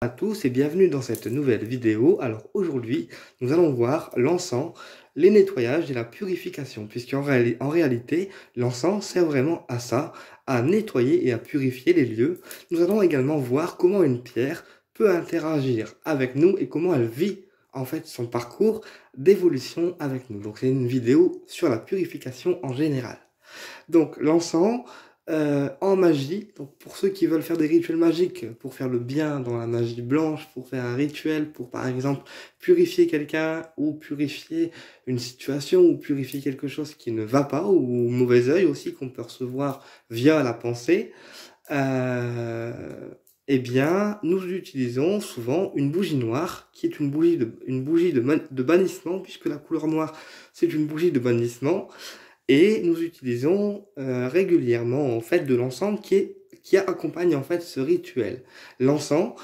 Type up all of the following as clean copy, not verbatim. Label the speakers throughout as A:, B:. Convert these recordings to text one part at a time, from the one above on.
A: À tous et bienvenue dans cette nouvelle vidéo. Alors aujourd'hui, nous allons voir l'encens, les nettoyages et la purification, en réalité, l'encens sert vraiment à ça, à nettoyer et à purifier les lieux. Nous allons également voir comment une pierre peut interagir avec nous et comment elle vit en fait son parcours d'évolution avec nous. Donc c'est une vidéo sur la purification en général. Donc l'encens en magie, donc pour ceux qui veulent faire des rituels magiques, pour faire le bien dans la magie blanche, pour faire un rituel, pour par exemple purifier quelqu'un ou purifier une situation ou purifier quelque chose qui ne va pas ou mauvais œil aussi qu'on peut recevoir via la pensée, euh, eh bien nous utilisons souvent une bougie noire qui est une bougie de bannissement puisque la couleur noire c'est une bougie de bannissement. Et nous utilisons régulièrement en fait de l'encens qui accompagne en fait ce rituel. L'encens,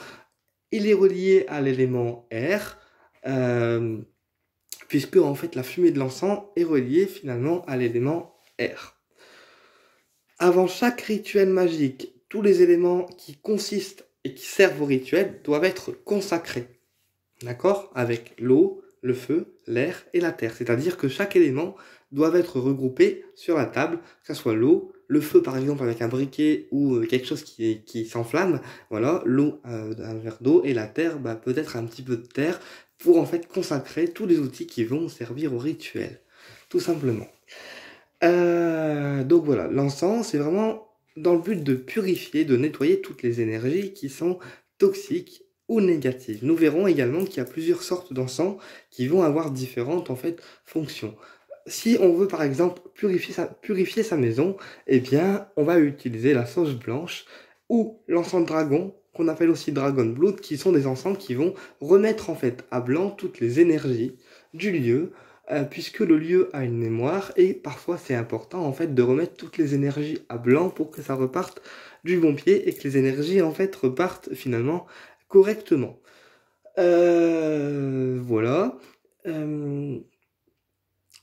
A: il est relié à l'élément air, euh, puisque en fait la fumée de l'encens est reliée finalement à l'élément air. Avant chaque rituel magique, tous les éléments qui consistent et qui servent au rituel doivent être consacrés. D'accord? Avec l'eau, le feu, l'air et la terre. C'est-à-dire que chaque élément doit être regroupé sur la table, que ce soit l'eau, le feu par exemple avec un briquet ou quelque chose qui s'enflamme, voilà, l'eau, un verre d'eau et la terre, bah, peut-être un petit peu de terre pour en fait consacrer tous les outils qui vont servir au rituel, tout simplement. Donc voilà, l'encens, c'est vraiment dans le but de purifier, de nettoyer toutes les énergies qui sont toxiques ou négatives. Nous verrons également qu'il y a plusieurs sortes d'encens qui vont avoir différentes en fait fonctions. Si on veut par exemple purifier sa maison, eh bien on va utiliser la sauge blanche ou l'encens de dragon, qu'on appelle aussi dragon blood, qui sont des encens qui vont remettre en fait à blanc toutes les énergies du lieu, puisque le lieu a une mémoire et parfois c'est important en fait de remettre toutes les énergies à blanc pour que ça reparte du bon pied et que les énergies en fait repartent finalement correctement. Voilà. Euh,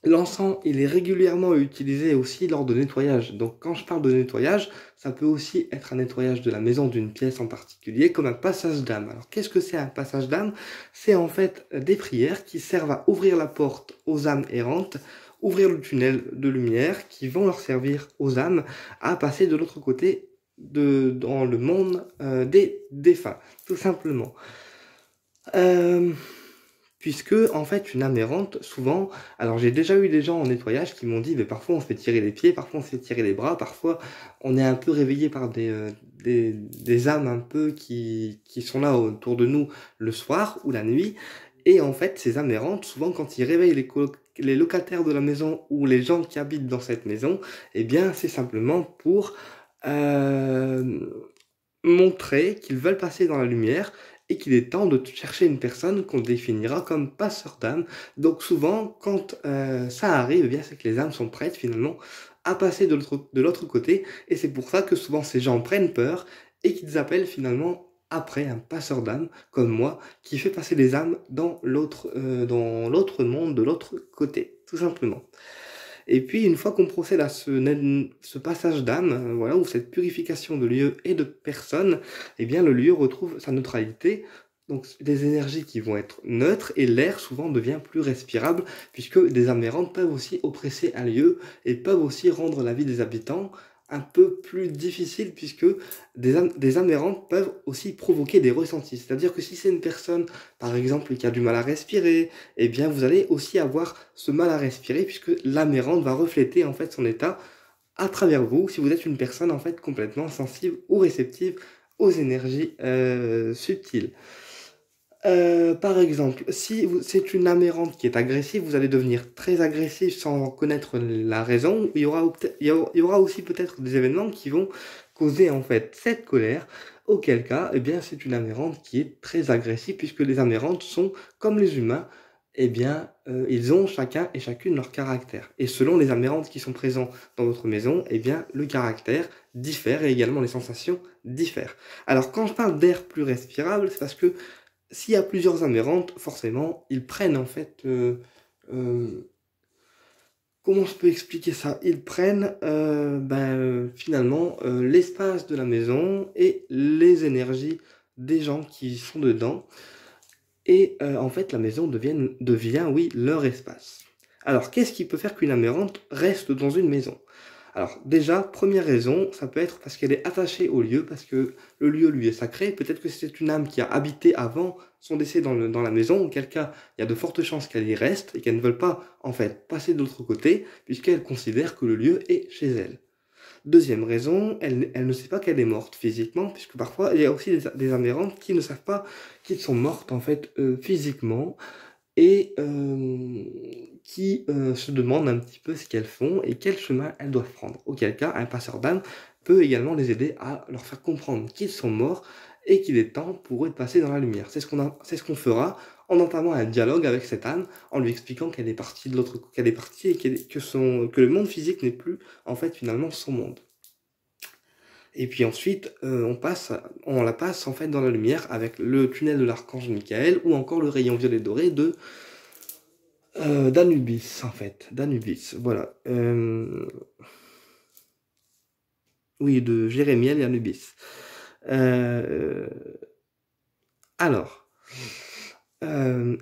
A: L'encens, il est régulièrement utilisé aussi lors de nettoyage. Donc quand je parle de nettoyage, ça peut aussi être un nettoyage de la maison, d'une pièce en particulier, comme un passage d'âme. Alors qu'est-ce que c'est un passage d'âme? C'est en fait des prières qui servent à ouvrir la porte aux âmes errantes, ouvrir le tunnel de lumière qui vont leur servir aux âmes à passer de l'autre côté dans le monde des défunts, tout simplement. Euh, Puisque, en fait, une âme errante, souvent, alors j'ai déjà eu des gens en nettoyage qui m'ont dit, mais parfois on se fait tirer les pieds, parfois on se fait tirer les bras, parfois on est un peu réveillé par des âmes un peu qui sont là autour de nous le soir ou la nuit. Et en fait, ces âmes errantes, souvent quand ils réveillent les locataires de la maison ou les gens qui habitent dans cette maison, eh bien, c'est simplement pour euh, montrer qu'ils veulent passer dans la lumière et qu'il est temps de chercher une personne qu'on définira comme passeur d'âme. Donc souvent, quand ça arrive, eh bien c'est que les âmes sont prêtes finalement à passer de l'autre côté, et c'est pour ça que souvent ces gens prennent peur et qu'ils appellent finalement après un passeur d'âme comme moi qui fait passer les âmes dans l'autre monde, de l'autre côté, tout simplement. Et puis, une fois qu'on procède à ce passage d'âme, voilà, ou cette purification de lieu et de personne, eh bien, le lieu retrouve sa neutralité. Donc, des énergies qui vont être neutres et l'air souvent devient plus respirable puisque des âmes errantes peuvent aussi oppresser un lieu et peuvent aussi rendre la vie des habitants un peu plus difficile puisque des âmes errantes peuvent aussi provoquer des ressentis. C'est-à-dire que si c'est une personne, par exemple, qui a du mal à respirer, eh bien, vous allez aussi avoir ce mal à respirer puisque l'âme errante va refléter en fait son état à travers vous si vous êtes une personne en fait complètement sensible ou réceptive aux énergies subtiles. Par exemple, si c'est une âme errante qui est agressive, vous allez devenir très agressif sans connaître la raison. Il y aura aussi peut-être des événements qui vont causer en fait cette colère, auquel cas, eh bien, c'est une âme errante qui est très agressive, puisque les âmes errantes sont comme les humains, eh bien, ils ont chacun et chacune leur caractère. Et selon les âmes errantes qui sont présentes dans votre maison, eh bien, le caractère diffère et également les sensations diffèrent. Alors, quand je parle d'air plus respirable, c'est parce que s'il y a plusieurs amérantes, forcément, ils prennent en fait. Euh, Comment je peux expliquer ça? Ils prennent finalement l'espace de la maison et les énergies des gens qui sont dedans. Et en fait, la maison devient, oui, leur espace. Alors, qu'est-ce qui peut faire qu'une âme errante reste dans une maison? Alors, déjà, première raison, ça peut être parce qu'elle est attachée au lieu, parce que le lieu lui est sacré. Peut-être que c'est une âme qui a habité avant son décès dans la maison, auquel cas, il y a de fortes chances qu'elle y reste et qu'elle ne veuille pas, en fait, passer de l'autre côté, puisqu'elle considère que le lieu est chez elle. Deuxième raison, elle ne sait pas qu'elle est morte physiquement, puisque parfois il y a aussi des âmes errantes qui ne savent pas qu'ils sont mortes en fait physiquement et qui se demandent un petit peu ce qu'elles font et quel chemin elles doivent prendre. Auquel cas, un passeur d'âme peut également les aider à leur faire comprendre qu'ils sont morts et qu'il est temps pour eux de passer dans la lumière. C'est ce qu'on fera en entamant un dialogue avec cette âme, en lui expliquant qu'elle est partie de l'autre, qu'elle est partie et que le monde physique n'est plus en fait finalement son monde. Et puis ensuite, on la passe en fait dans la lumière avec le tunnel de l'archange Michael ou encore le rayon violet doré de d'Anubis en fait, d'Anubis, voilà. Oui, de Jérémiel et Anubis. Alors.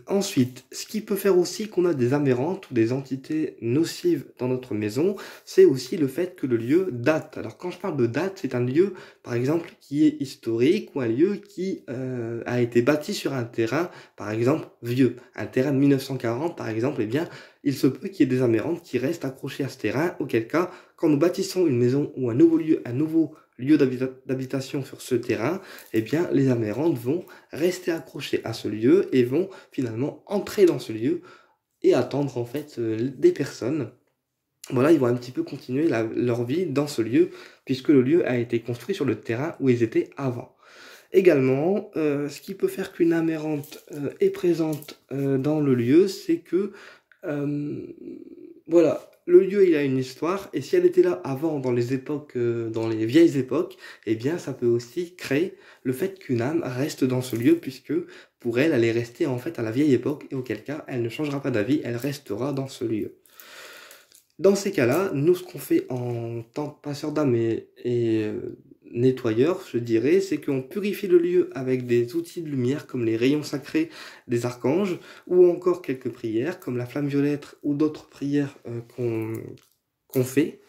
A: Ensuite, ce qui peut faire aussi qu'on a des aberrantes ou des entités nocives dans notre maison, c'est aussi le fait que le lieu date. Alors quand je parle de date, c'est un lieu, par exemple, qui est historique ou un lieu qui a été bâti sur un terrain, par exemple, vieux. Un terrain de 1940, par exemple, eh bien, il se peut qu'il y ait des aberrantes qui restent accrochées à ce terrain, auquel cas, quand nous bâtissons une maison ou un nouveau lieu d'habitation sur ce terrain, eh bien, les amérantes vont rester accrochés à ce lieu et vont finalement entrer dans ce lieu et attendre en fait des personnes. Voilà, ils vont un petit peu continuer leur vie dans ce lieu puisque le lieu a été construit sur le terrain où ils étaient avant. Également, ce qui peut faire qu'une âme errante est présente dans le lieu, c'est que voilà, le lieu il a une histoire et si elle était là avant dans les époques, dans les vieilles époques, eh bien ça peut aussi créer le fait qu'une âme reste dans ce lieu puisque pour elle, elle est restée en fait à la vieille époque et auquel cas elle ne changera pas d'avis, elle restera dans ce lieu. Dans ces cas-là, nous ce qu'on fait en tant que passeur d'âme et nettoyeur, je dirais, c'est qu'on purifie le lieu avec des outils de lumière comme les rayons sacrés des archanges ou encore quelques prières comme la flamme violette ou d'autres prières qu'on fait.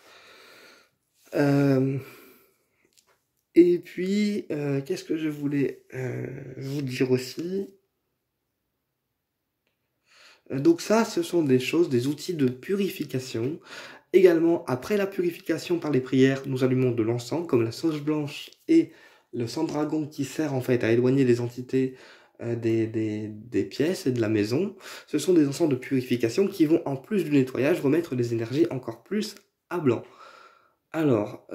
A: Et puis, qu'est-ce que je voulais vous dire aussi? Donc ça, ce sont des choses, des outils de purification. Également, après la purification par les prières, nous allumons de l'encens, comme la sauge blanche et le sang de dragon qui sert en fait à éloigner les entités des pièces et de la maison. Ce sont des encens de purification qui vont, en plus du nettoyage, remettre des énergies encore plus à blanc. Alors,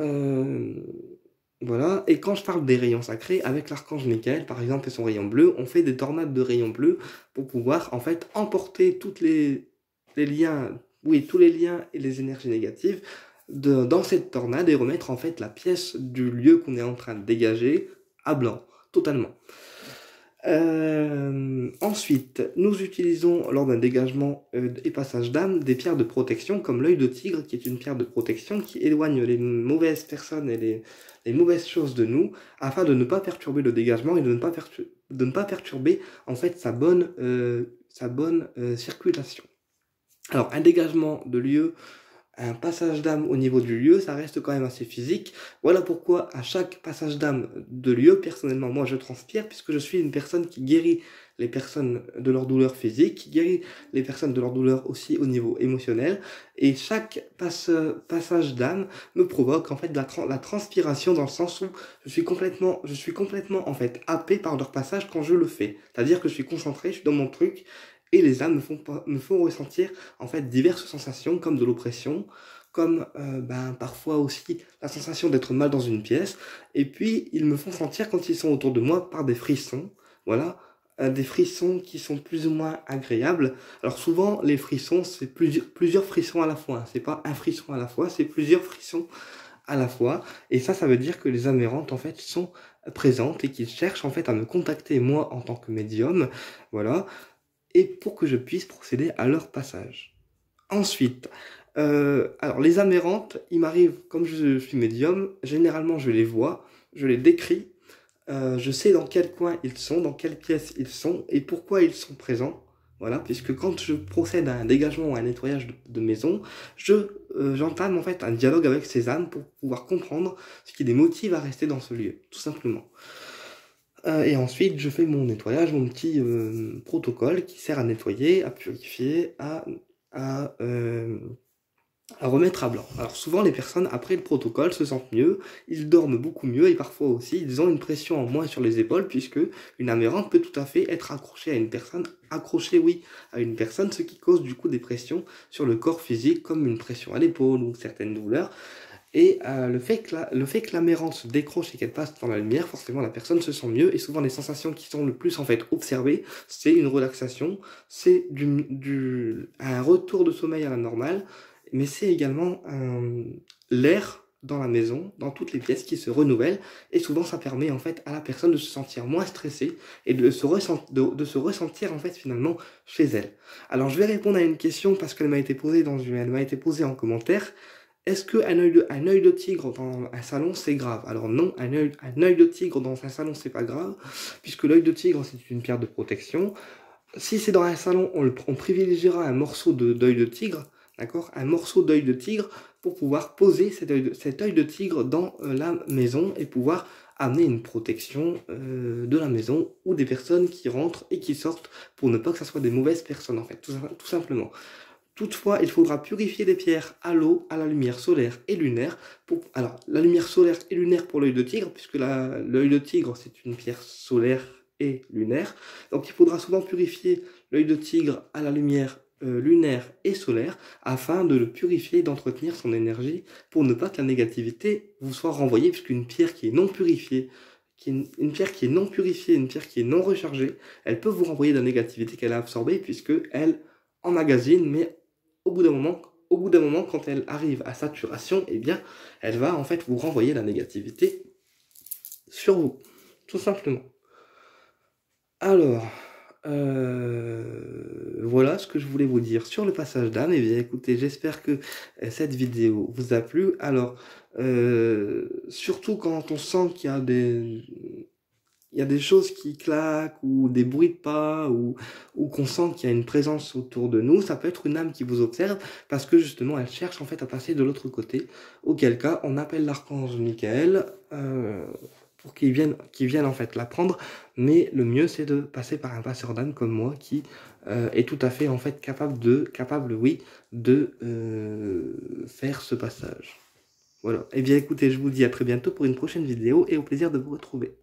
A: voilà. Et quand je parle des rayons sacrés, avec l'archange Michael, par exemple, et son rayon bleu, on fait des tornades de rayons bleus pour pouvoir, en fait, emporter les liens, oui, tous les liens et les énergies négatives dans cette tornade et remettre, en fait, la pièce du lieu qu'on est en train de dégager à blanc, totalement. Ensuite, nous utilisons lors d'un dégagement et passage d'âme des pierres de protection comme l'œil de tigre qui est une pierre de protection qui éloigne les mauvaises personnes et les mauvaises choses de nous afin de ne pas perturber le dégagement et de ne pas perturber en fait sa bonne circulation. Alors un dégagement de lieu, un passage d'âme au niveau du lieu, ça reste quand même assez physique. Voilà pourquoi à chaque passage d'âme de lieu, personnellement, moi je transpire, puisque je suis une personne qui guérit les personnes de leur douleur physique, qui guérit les personnes de leur douleur aussi au niveau émotionnel, et chaque passage d'âme me provoque en fait la transpiration dans le sens où je suis complètement en fait happé par leur passage quand je le fais. C'est-à-dire que je suis concentré, je suis dans mon truc, et les âmes me font ressentir en fait diverses sensations comme de l'oppression, comme parfois aussi la sensation d'être mal dans une pièce. Et puis ils me font sentir quand ils sont autour de moi par des frissons, voilà, des frissons qui sont plus ou moins agréables. Alors souvent les frissons c'est plusieurs frissons à la fois. C'est pas un frisson à la fois, c'est plusieurs frissons à la fois. Et ça veut dire que les âmes errantes en fait sont présentes et qu'ils cherchent en fait à me contacter moi en tant que médium, voilà, et pour que je puisse procéder à leur passage. Ensuite, alors les âmes errantes, il m'arrive, comme je suis médium, généralement je les vois, je les décris, je sais dans quel coin ils sont, dans quelle pièce ils sont et pourquoi ils sont présents. Voilà, puisque quand je procède à un dégagement ou à un nettoyage de maison, j'entame en fait un dialogue avec ces âmes pour pouvoir comprendre ce qui les motive à rester dans ce lieu, tout simplement. Et ensuite, je fais mon nettoyage, mon petit protocole qui sert à nettoyer, à purifier, à, euh, à remettre à blanc. Alors souvent les personnes après le protocole se sentent mieux, ils dorment beaucoup mieux et parfois aussi ils ont une pression en moins sur les épaules puisque une amérante peut tout à fait être accrochée à une personne, accrochée oui à une personne, ce qui cause du coup des pressions sur le corps physique comme une pression à l'épaule ou certaines douleurs. Et le fait que l'amérante se décroche et qu'elle passe dans la lumière, forcément la personne se sent mieux et souvent les sensations qui sont le plus en fait observées, c'est une relaxation, c'est un retour de sommeil à la normale, mais c'est également l'air dans la maison, dans toutes les pièces qui se renouvellent et souvent ça permet en fait à la personne de se sentir moins stressée et de se ressentir en fait finalement chez elle. Alors je vais répondre à une question parce qu'elle m'a été posée elle m'a été posée en commentaire. Est-ce un œil de tigre dans un salon, c'est grave? Alors non, un œil de tigre dans un salon, c'est pas grave, puisque l'œil de tigre, c'est une pierre de protection. Si c'est dans un salon, on privilégiera un morceau d'œil de tigre, d'accord? Un morceau d'œil de tigre pour pouvoir poser cet œil de tigre dans la maison et pouvoir amener une protection de la maison ou des personnes qui rentrent et qui sortent pour ne pas que ce soit des mauvaises personnes, en fait, tout simplement. Toutefois, il faudra purifier les pierres à l'eau, à la lumière solaire et lunaire. Alors, la lumière solaire et lunaire pour l'œil de tigre, puisque l'œil de tigre, c'est une pierre solaire et lunaire. Donc, il faudra souvent purifier l'œil de tigre à la lumière lunaire et solaire, afin de le purifier et d'entretenir son énergie, pour ne pas que la négativité vous soit renvoyée, puisqu'une pierre qui est non purifiée, une pierre qui est non purifiée, une pierre qui est non rechargée, elle peut vous renvoyer de la négativité qu'elle a absorbée, puisque elle emmagasine, mais au bout d'un moment, quand elle arrive à saturation, eh bien, elle va en fait vous renvoyer la négativité sur vous, tout simplement. Alors, voilà ce que je voulais vous dire sur le passage d'âme. Eh bien, écoutez, j'espère que cette vidéo vous a plu. Alors, surtout quand on sent qu'il y a il y a des choses qui claquent ou des bruits de pas ou qu'on sent qu'il y a une présence autour de nous, ça peut être une âme qui vous observe parce que justement elle cherche en fait à passer de l'autre côté, auquel cas on appelle l'archange Michael pour qu'il vienne en fait la prendre, mais le mieux c'est de passer par un passeur d'âme comme moi qui est tout à fait en fait capable oui de faire ce passage. Voilà. Eh bien écoutez, je vous dis à très bientôt pour une prochaine vidéo et au plaisir de vous retrouver.